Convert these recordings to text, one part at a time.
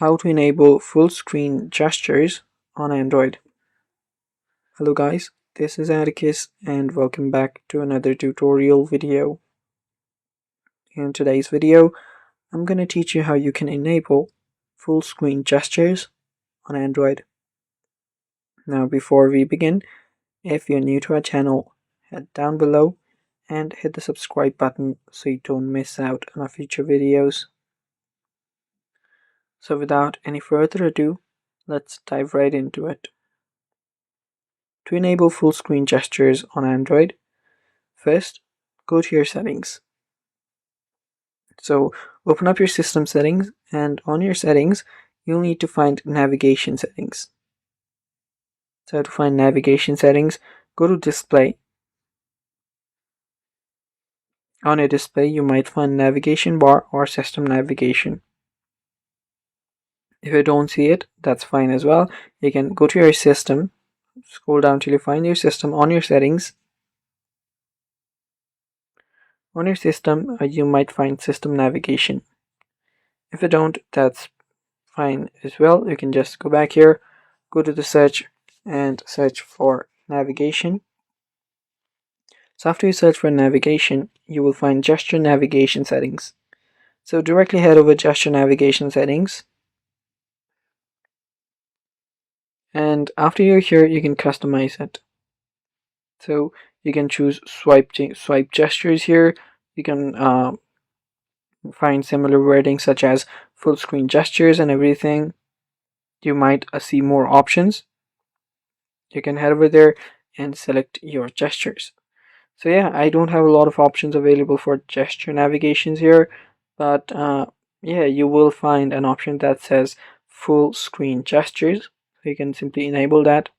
How to enable full screen gestures on Android. Hello guys, this is Atticus and welcome back to another tutorial video. In today's video, I'm going to teach you how you can enable full screen gestures on Android. Now before we begin, if you're new to our channel, head down below and hit the subscribe button so you don't miss out on our future videos. So without any further ado, let's dive right into it. To enable full screen gestures on Android, first go to your settings. So open up your system settings, and on your settings you'll need to find navigation settings. So to find navigation settings, go to display. On your display you might find navigation bar or system navigation. If you don't see it, that's fine as well. You can go to your system, scroll down till you find your system. On your settings, on your system you might find system navigation. If you don't, that's fine as well. You can just go back here, go to the search and search for navigation. So after you search for navigation, you will find gesture navigation settings. So directly head over gesture navigation settings, and after you're here you can customize it. So you can choose swipe gestures here. You can find similar wording such as full screen gestures and everything. You might see more options. You can head over there and select your gestures. So yeah, I don't have a lot of options available for gesture navigations here, but yeah, you will find an option that says full screen gestures. So you can simply enable that,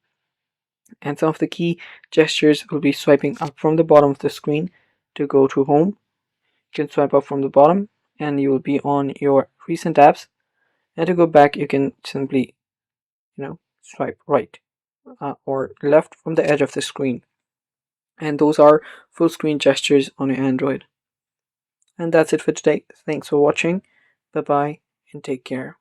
and some of the key gestures will be swiping up from the bottom of the screen to go to home. You can swipe up from the bottom and you will be on your recent apps, and to go back you can simply swipe right or left from the edge of the screen. And those are full screen gestures on your Android. And that's it for today. Thanks for watching. Bye bye and take care.